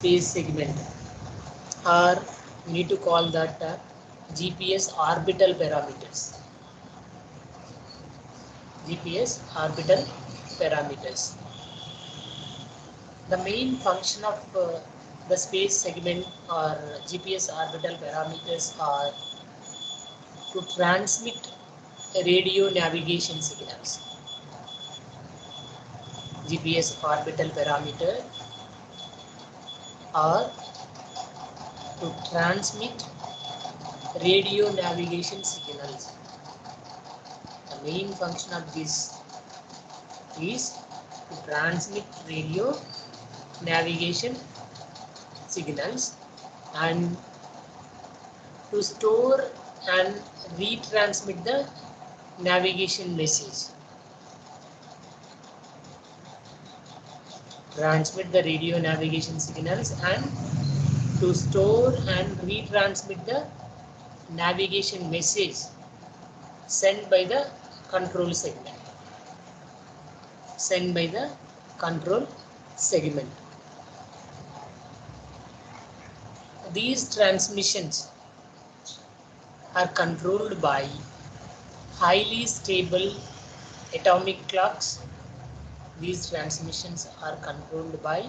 space segment, or we need to call that GPS orbital parameters. GPS orbital parameters. The main function of the space segment or GPS orbital parameters are to transmit radio navigation signals. GPS orbital parameter are to transmit radio navigation signals. The main function of this is to transmit radio navigation signals and to store and retransmit the navigation message. Transmit the radio navigation signals and to store and retransmit the navigation message sent by the control segment. Sent by the control segment. These transmissions are controlled by highly stable atomic clocks. These transmissions are controlled by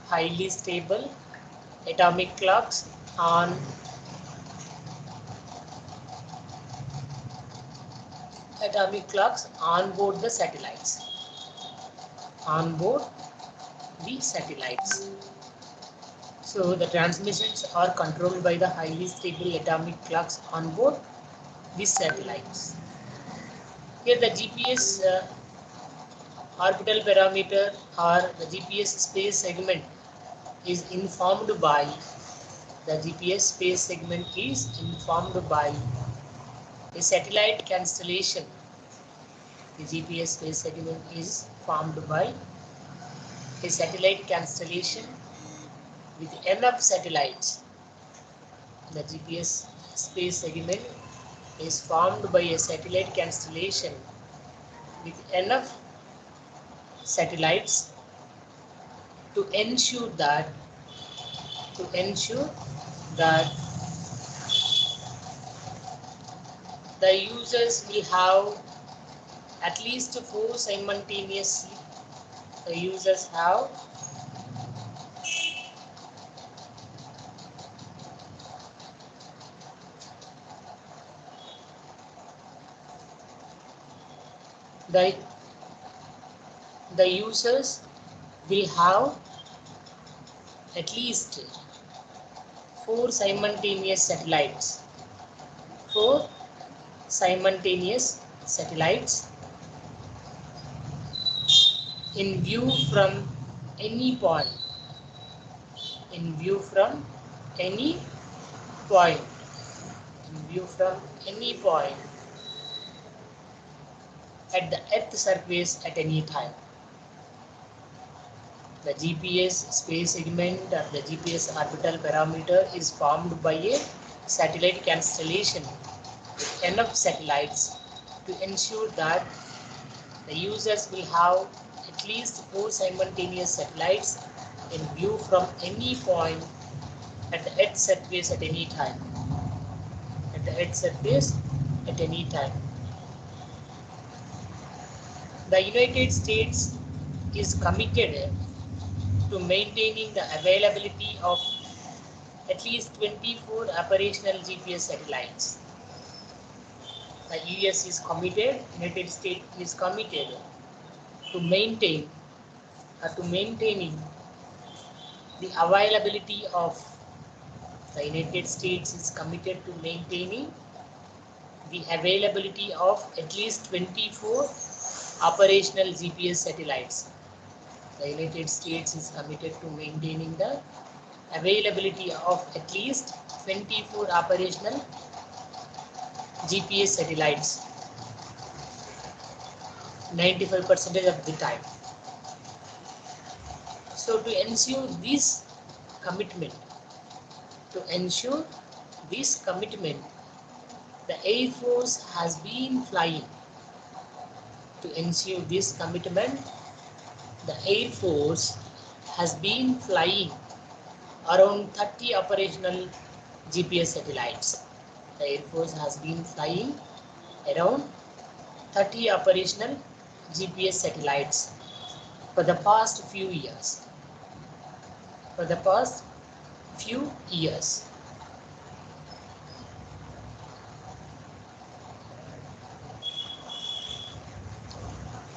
highly stable atomic clocks on board the satellites. On board the satellites. So the transmissions are controlled by the highly stable atomic clocks on board these satellites. Here the GPS orbital parameter or the GPS space segment is informed by a satellite constellation. The GPS space segment is formed by a satellite constellation with enough satellites. The GPS space segment is formed by a satellite constellation with enough satellites to ensure that the users will have at least 4 simultaneously. The users have the users will have at least 4 simultaneous satellites. 4 simultaneous satellites in view from any point. In view from any point. In view from any point at the Earth surface at any time. The GPS space segment or the GPS orbital parameter is formed by a satellite constellation with enough satellites to ensure that the users will have at least 4 simultaneous satellites in view from any point at the Earth surface at any time. At the Earth surface at any time. The United States is committed to maintaining the availability of at least 24 operational GPS satellites. The US is committed, United States is committed to maintaining the availability of, the United States is committed to maintaining the availability of at least 24 operational GPS satellites. The United States is committed to maintaining the availability of at least 24 operational GPS satellites 95% of the time. So to ensure this commitment, the Air Force has been flying. To ensure this commitment, the Air Force has been flying around 30 operational GPS satellites. The Air Force has been flying around 30 operational GPS satellites for the past few years. For the past few years.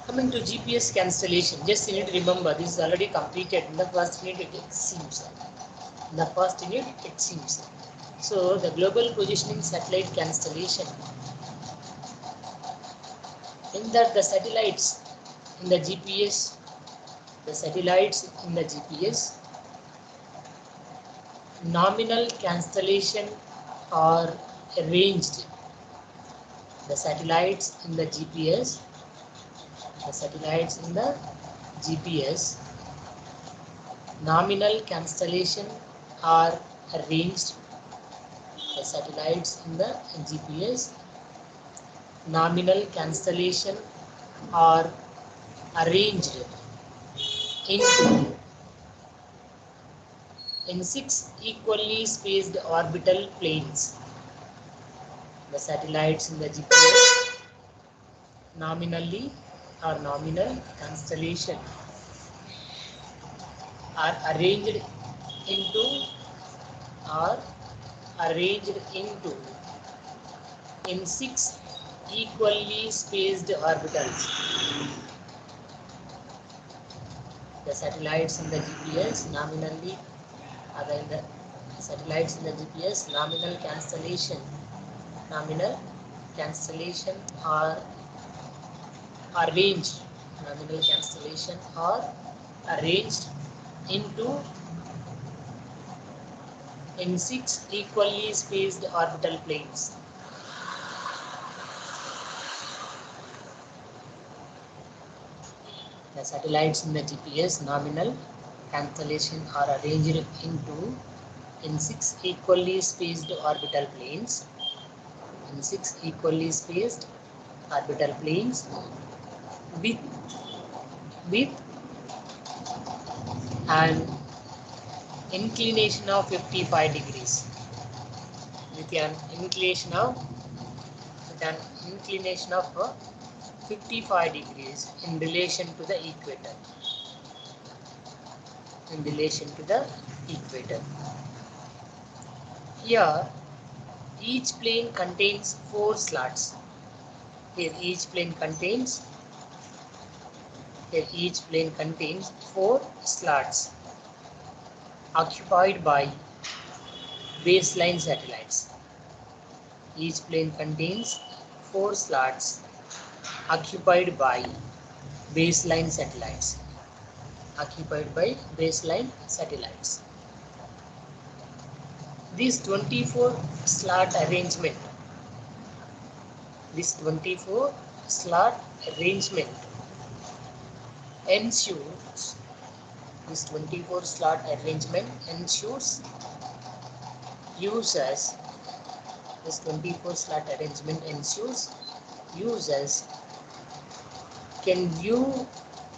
Coming to GPS constellation, just you need to remember this is already completed. In the first unit it seems. In the first unit it seems. So the global positioning satellite constellation, in that the satellites in the GPS, nominal constellation are arranged. The satellites in the GPS, nominal constellation are arranged. The satellites in the GPS, nominal constellation are arranged in 6 equally spaced orbital planes. The satellites in the GPS nominal constellation are arranged into in 6 equally spaced orbitals. The satellites in the GPS nominal constellation are arranged into in 6 equally spaced orbital planes. The satellites in the GPS nominal constellation are arranged in 6 equally spaced orbital planes. With an inclination of 55 degrees. With an inclination of 55 degrees in relation to the equator. Here, each plane contains 4 slots. Each plane contains 4 slots occupied by baseline satellites. Each plane contains 4 slots occupied by baseline satellites. This 24 slot arrangement ensures users can view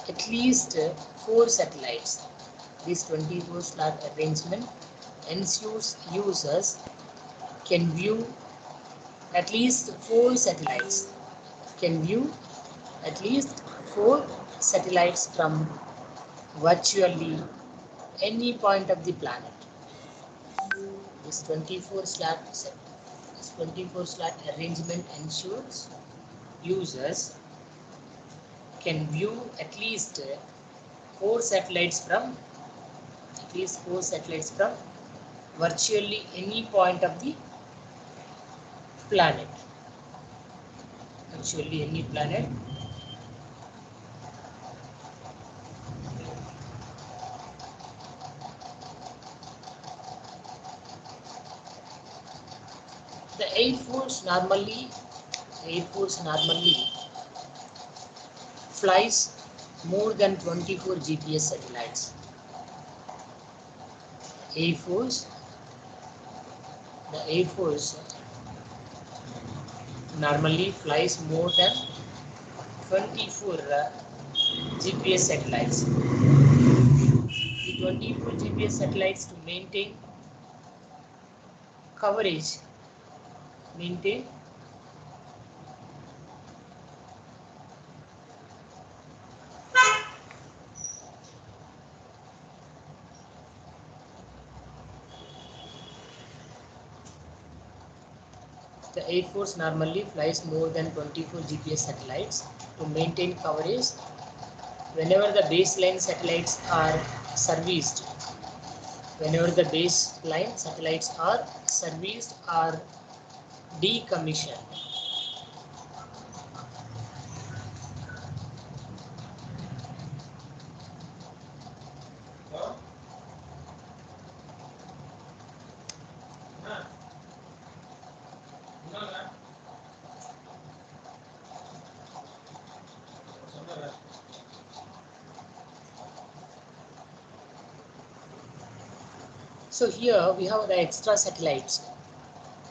at least 4 satellites. This 24 slot arrangement ensures users can view at least 4 satellites. From virtually any point of the planet. This 24 slot arrangement ensures users can view at least 4 satellites from virtually any point of the planet. The Air Force normally flies more than 24 GPS satellites. The Air Force normally flies more than 24 GPS satellites. The 24 GPS satellites to coverage, maintain the Air Force normally flies more than 24 GPS satellites to maintain coverage whenever the baseline satellites are serviced. Whenever the baseline satellites are serviced or decommissioned. So here we have the extra satellites.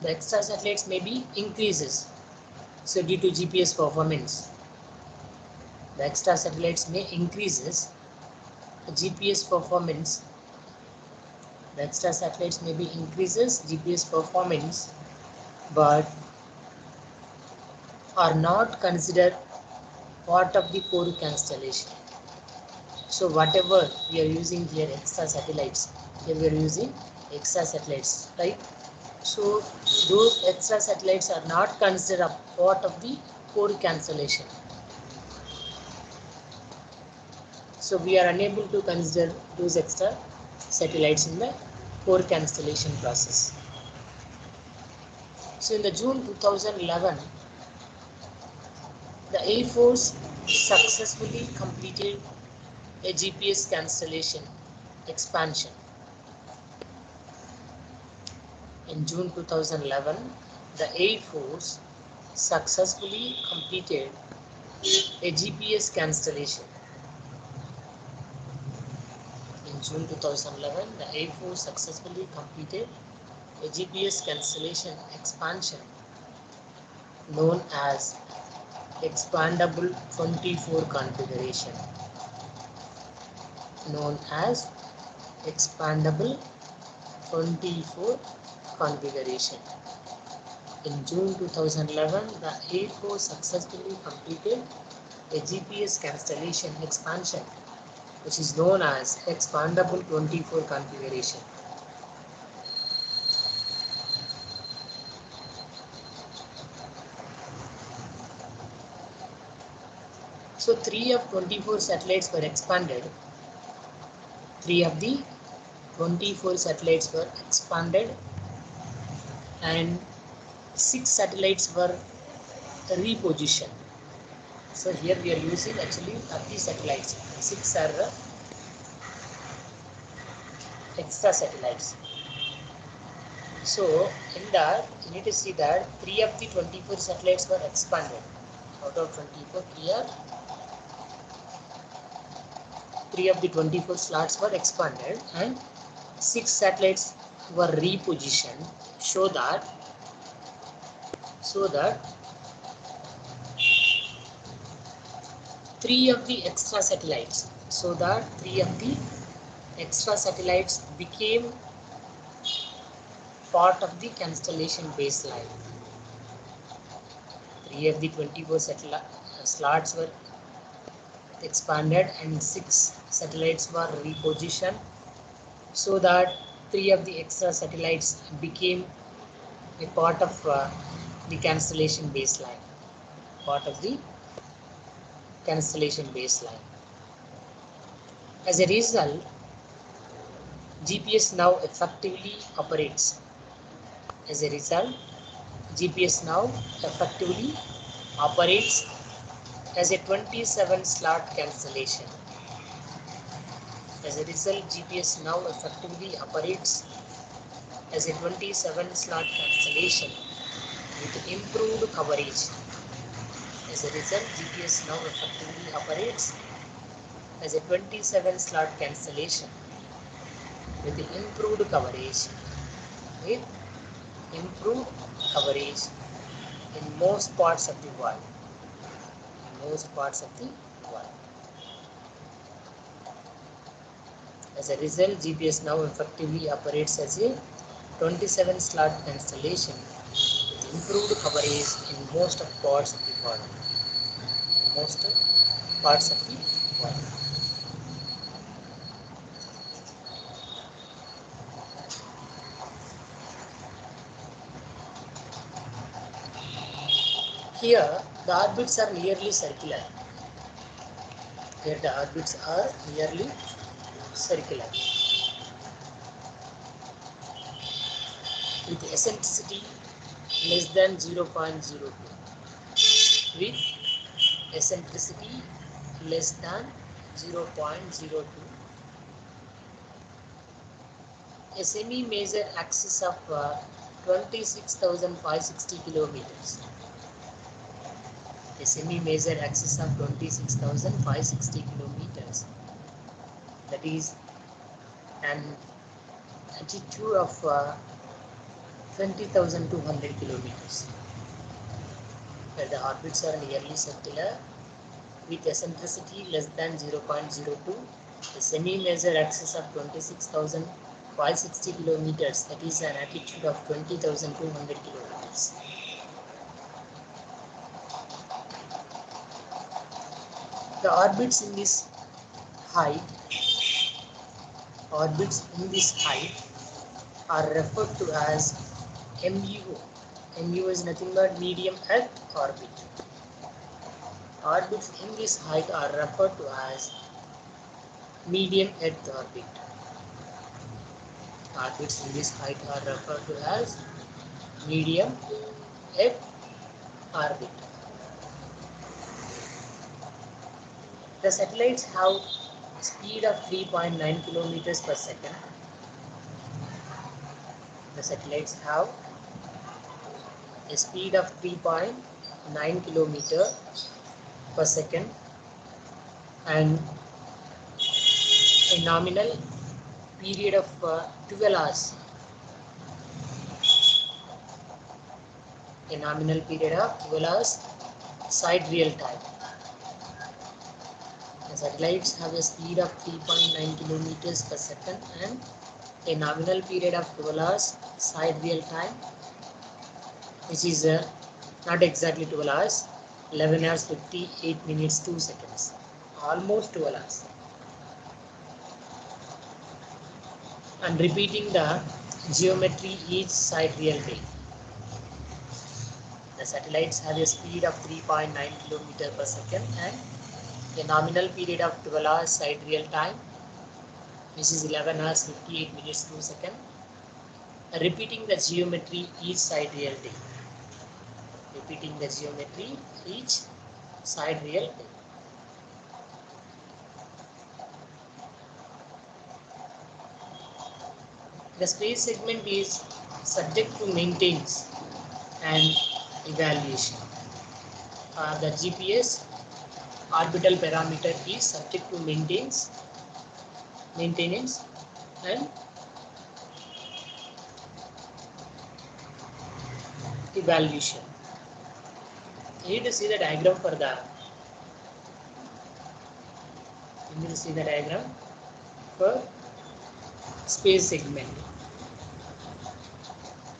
The extra satellites may be increases. So due to GPS performance, the extra satellites may increases GPS performance. The extra satellites may be increases GPS performance, but are not considered part of the core constellation. So whatever we are using here extra satellites, here we are using extra satellites, right? So those extra satellites are not considered a part of the core constellation. So we are unable to consider those extra satellites in the core constellation process. So in the June 2011, the Air Force successfully completed a GPS constellation expansion. In June 2011, the Air Force successfully completed a GPS constellation. In June 2011, the Air Force successfully completed a GPS constellation expansion known as Expandable 24 configuration. Known as Expandable 24 configuration. In June 2011, the Air Force successfully completed a GPS constellation expansion, which is known as Expandable 24 configuration. So 3 of 24 satellites were expanded. 3 of the 24 satellites were expanded and 6 satellites were repositioned. So here we are using actually 30 satellites. 6 are extra satellites. So in that you need to see that 3 of the 24 satellites were expanded. Out of 24 here, 3 of the 24 slots were expanded and 6 satellites were repositioned so that 3 of the extra satellites became part of the constellation baseline. 3 of the 24 slots were expanded and 6 satellites were repositioned so that 3 of the extra satellites became a part of the constellation baseline. Part of the constellation baseline. As a result, GPS now effectively operates. As a result, GPS now effectively operates as a 27 slot constellation. As a result, GPS now effectively operates as a 27 slot constellation with improved coverage. As a result, GPS now effectively operates as a 27 slot constellation with improved coverage. With improved coverage in most parts of the world. As a result, GPS now effectively operates as a 27-slot constellation with improved coverage in most of parts of the world. Most parts of the world. Here, the orbits are nearly circular. Here, the orbits are nearly circular, with eccentricity less than 0.02. With eccentricity less than 0.02. A semi-major axis of 26,560 kilometers. A semi-major axis of 26,560 kilometers. That is an altitude of 20,200 kilometers. Where the orbits are nearly circular with eccentricity less than 0.02. A semi-major axis of 26,560 kilometers. That is an altitude of 20,200 kilometers. The orbits in this height are referred to as MUO. MUO is nothing but medium Earth orbit. Orbits in this height are referred to as medium Earth orbit. Orbits in this height are referred to as medium Earth orbit. The satellites have a speed of 3.9 kilometers per second. The satellites have a speed of 3.9 kilometers per second and a nominal period of 12 hours. A nominal period of 12 hours side real time. The satellites have a speed of 3.9 kilometers per second and a nominal period of 12 hours side real time, which is not exactly 12 hours, 11 hours 58 minutes 2 seconds, almost 12 hours. And repeating the geometry each side real day. The satellites have a speed of 3.9 km per second and a nominal period of 12 hours side real time, which is 11 hours 58 minutes 2 seconds. Repeating the geometry each side real day. Repeating the geometry each side real day. The space segment is subject to maintenance and evaluation. The GPS orbital parameter is subject to maintenance and evaluation. You need to see the diagram for that. You need to see the diagram for space segment.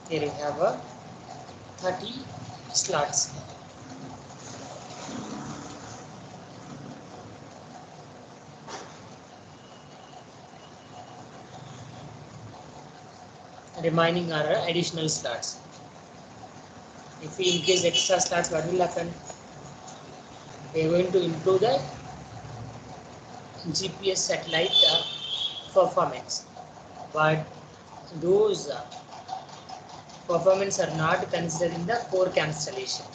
Here we have a 30 slots. Remaining are additional slots. If we increase extra slots, what will happen? We are going to improve the GPS satellite performance, but those performance are not considered in the core constellation.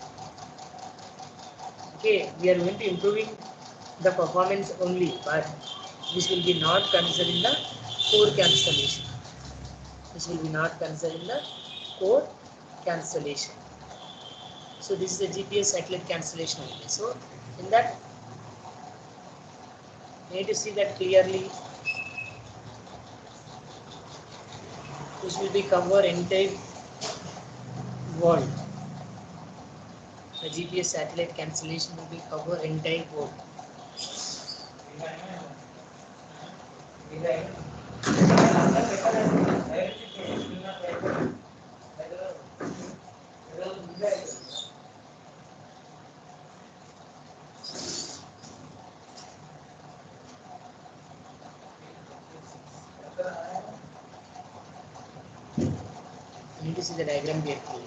Okay, we are going to improving the performance only, but this will be not considered in the core constellation. This will be not considered in the core constellation. So this is the GPS satellite constellation only. So in that, you need to see that clearly. This will be cover entire world. The GPS satellite constellation will be cover entire world. You need to see the diagram carefully.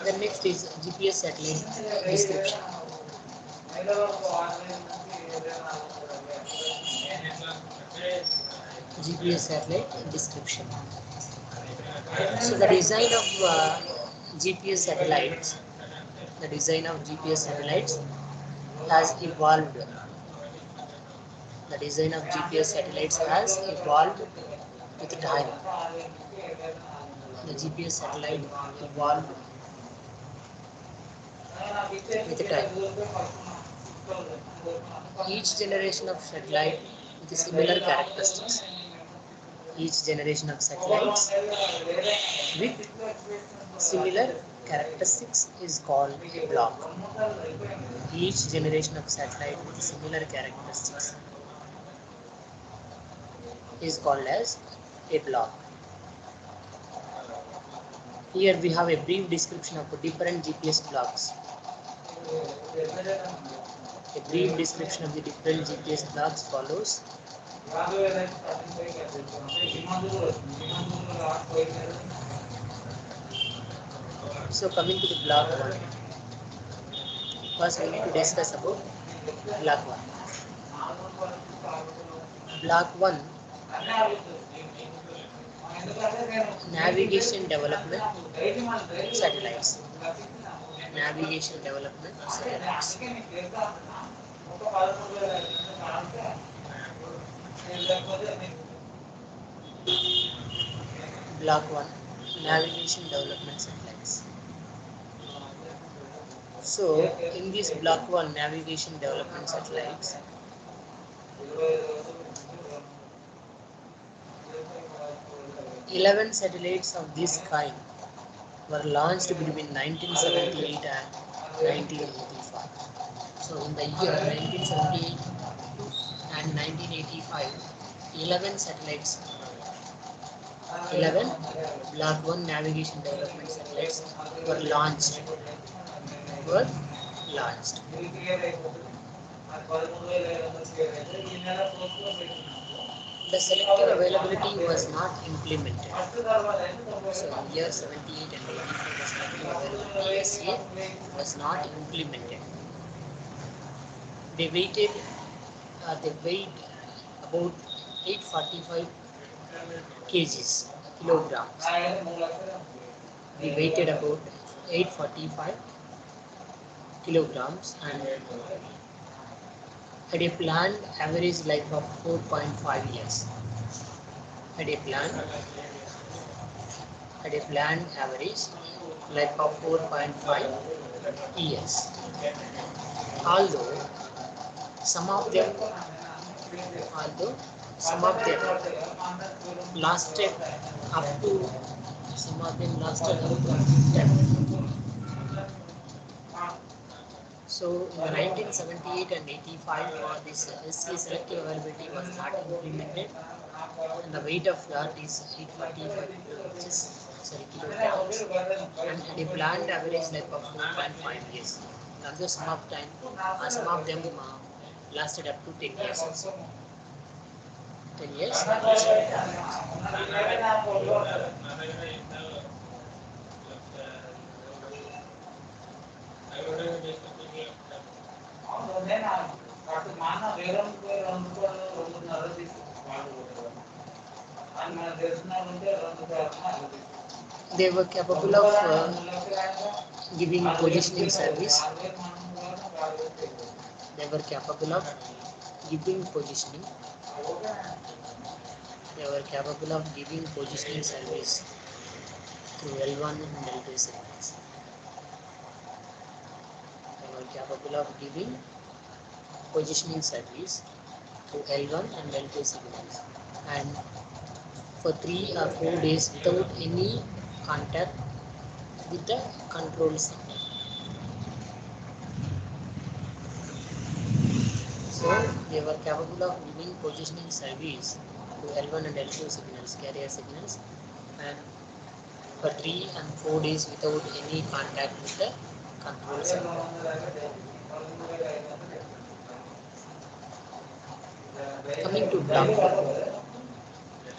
The next is GPS satellite description. GPS satellite description. So the design of GPS satellites, has evolved. The design of GPS satellites has evolved with time. The GPS satellite evolved with time. Each generation of satellite with similar characteristics. Each generation of satellites with similar characteristics is called a block. Each generation of satellite with similar characteristics is called as a block. Here we have a brief description of different GPS blocks. A brief description of the different GPS blocks follows. So coming to the block 1. First we need to discuss about block 1. Block 1, navigation development satellites. Navigation development satellites. Block 1, navigation development satellites. So in this block 1, navigation development satellites, "11 satellites of this kind were launched between 1978 and 1985. So in the year 1978 and 1985, 11 satellites, 11 Block 1 navigation development satellites were launched. The selective availability was not implemented. So in year 78 and 85, the selective availability SA was not implemented. They weighed about 845 kilograms. They weighted about 845 kilograms and had a planned average life of 4.5 years. Had a planned average life of 4.5 years. Although some of them lasted up to 10. So in the 1978 and 85, this SCA selective availability was not implemented, and the weight of that is 845 kilograms, and had a planned average life of 4.5 years. Although some of them lasted up to 10 years also. 10 years. They were capable of giving positioning service. They were capable of giving positioning. They were capable of giving positioning service through L1 and L2 signals. They were capable of giving positioning service through L1 and L2 signals, and for 3 or 4 days without any contact with the control signal. So they were capable of giving positioning service to L1 and L2 signals, carrier signals, and for 3 and 4 days without any contact with the control signal. Coming to block 2.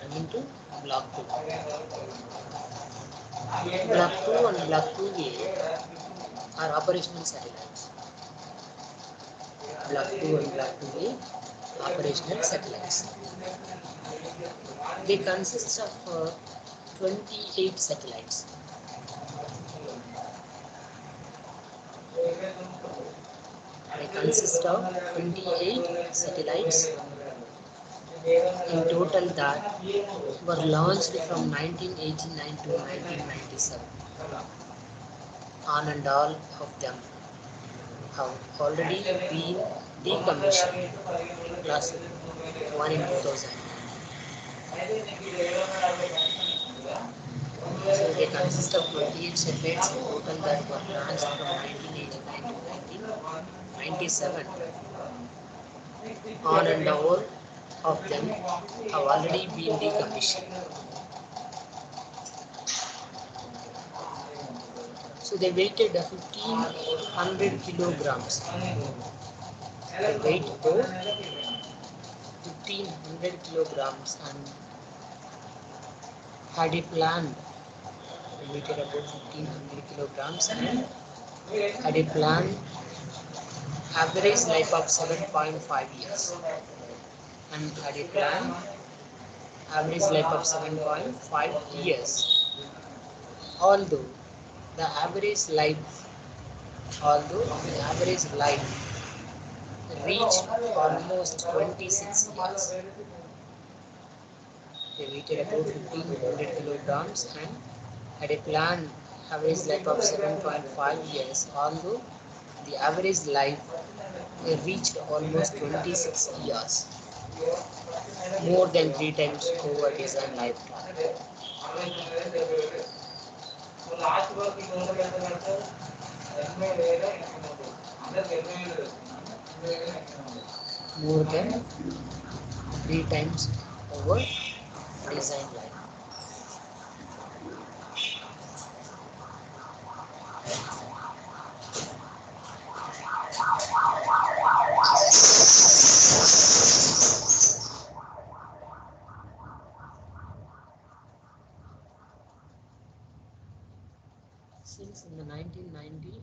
Coming to block 2. Block 2 and block 2A are operational satellites. Block 2 and block 2A operational satellites. They consist of 28 satellites. They consist of 28 satellites in total that were launched from 1989 to 1997. On and all of them have already been decommissioned. Class 1 in 2000. So they consist of 28 satellites in total that were launched from 1989 to 1997. On and all of them have already been decommissioned. So they weighted 1500 kilograms. They weighed about 1500 kilograms and had a plan. They weighted about 1500 kilograms and had a planned average life of 7.5 years. And had a planned average life of 7.5 years. Although the average life reached almost 26 years. They weighted about 1500 kilograms and had a planned average life of 7.5 years, although the average life reached almost 26 years, more than 3 times over design lifetime. More than 3 times over design life. Since in the 1990,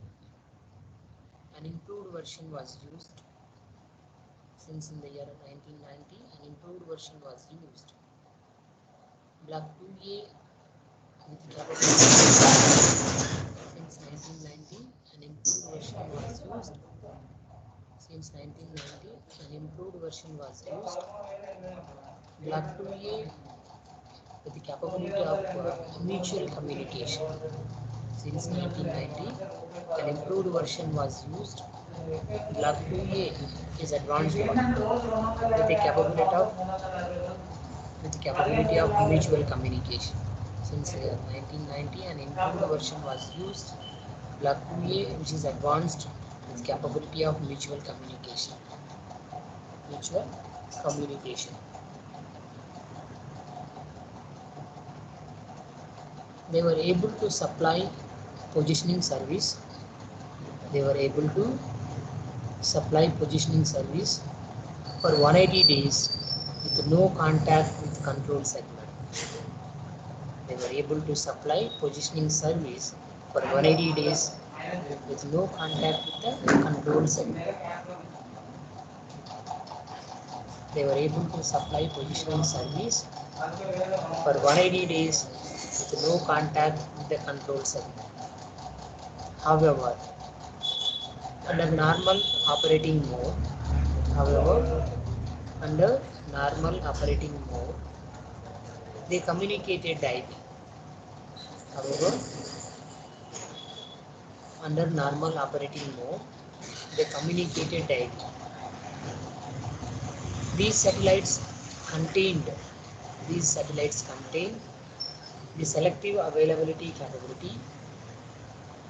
an improved version was used. Since in the year 1990, an improved version was used. Block 2A with since 1990, an improved version was used. Since 1990, an improved version was used. Block 2A with the capability of mutual communication. Since 1990, an improved version was used. Block 2A is advanced one with the capability of mutual communication. Since 1990, an improved version was used. Block 2A, which is advanced with capability of mutual communication. Mutual communication. They were able to supply positioning service. They were able to supply positioning service for 180 days with no contact with control segment. They were able to supply positioning service for 180 days with no contact with the control segment. They were able to supply positioning service for 180 days with no contact with the control segment. However, under normal operating mode, they communicated daily. However, under normal operating mode, they communicated daily. These satellites contained the selective availability capability.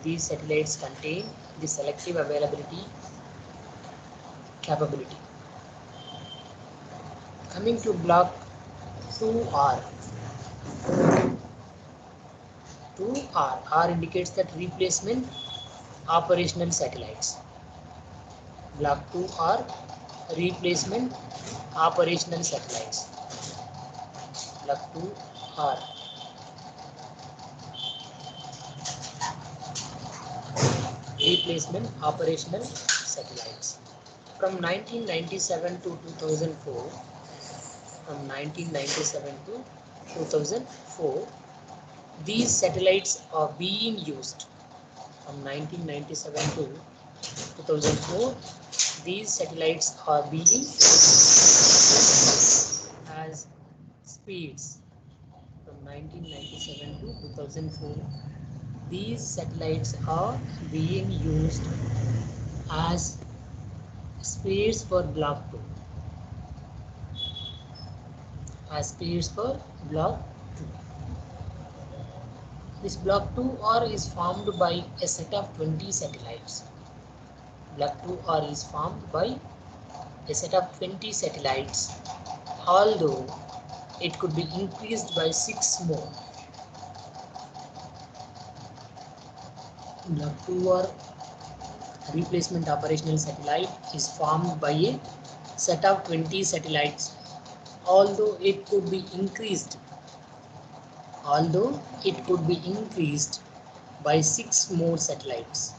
These satellites contain the selective availability capability. Coming to block 2R. 2R. R indicates that replacement operational satellites. Block 2R, replacement operational satellites. Block 2R. Replacement operational satellites. From 1997 to 2004, these satellites are being used. From 1997 to 2004, these satellites are being used as speeds. From 1997 to 2004, these satellites are being used as speeds for block 2. As speeds for block 2. This block 2R is formed by a set of 20 satellites. Block 2R is formed by a set of 20 satellites, although it could be increased by 6 more. Block 2R replacement operational satellite is formed by a set of 20 satellites, although it could be increased by 6 more satellites.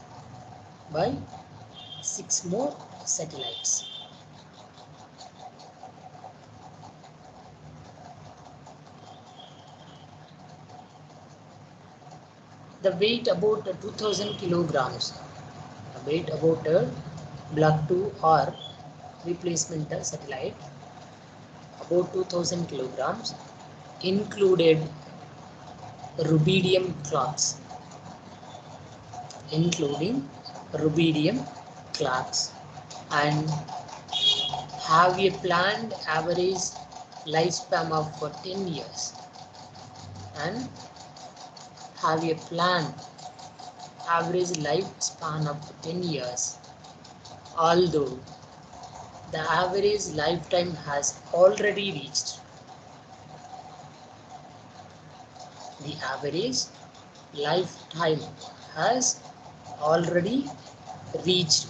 The weight about 2000 kilograms. The weight about block 2R replacement satellite about 2000 kilograms included rubidium clocks. And have a planned average lifespan of 10 years. Although the average lifetime has already reached. The average lifetime has already reached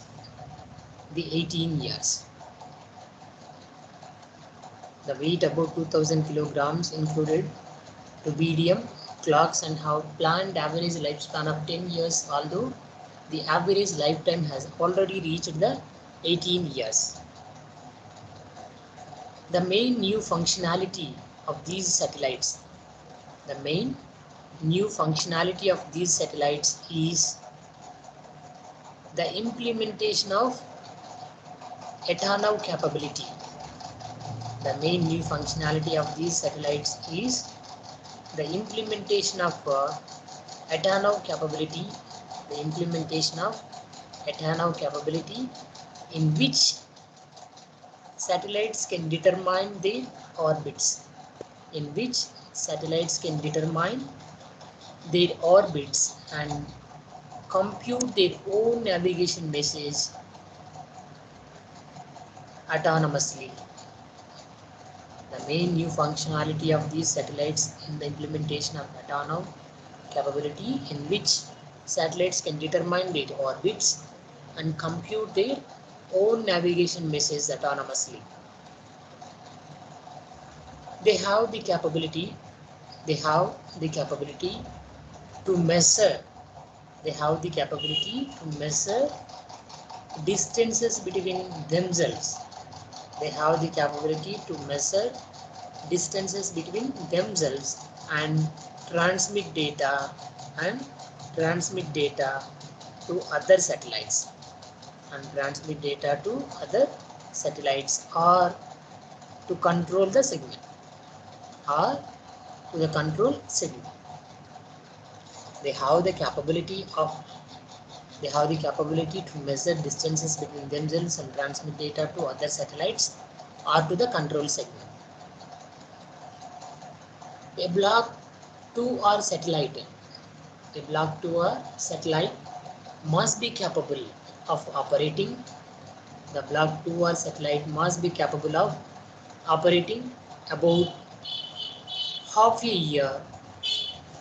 the 18 years. The weight about 2000 kilograms included rubidium clocks and have planned average lifespan of 10 years, although the average lifetime has already reached the 18 years. The main new functionality of these satellites is the implementation of ATANAV capability. The main new functionality of these satellites is the implementation of ATANAV capability. In which satellites can determine their orbits. And compute their own navigation message autonomously. The main new functionality of these satellites in the implementation of ATANAV capability, in which satellites can determine their orbits and compute their own navigation message autonomously. They have the capability to measure distances between themselves. And transmit data and transmit data to other satellites or to control the signal or to the control signal. They have the capability to measure distances between themselves and transmit data to other satellites or to the control signal. A Block 2 or satellite must be capable of operating. The Block 2 or satellite must be capable of operating about half a year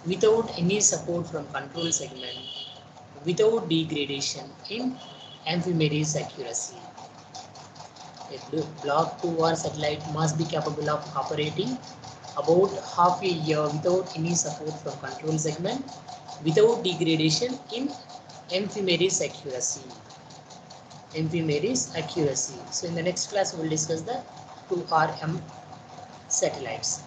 without any support from control segment, without degradation in ephemeris accuracy. A Block 2 or satellite must be capable of operating about half a year without any support from control segment, without degradation in ephemeris accuracy. So in the next class we will discuss the 2RM satellites.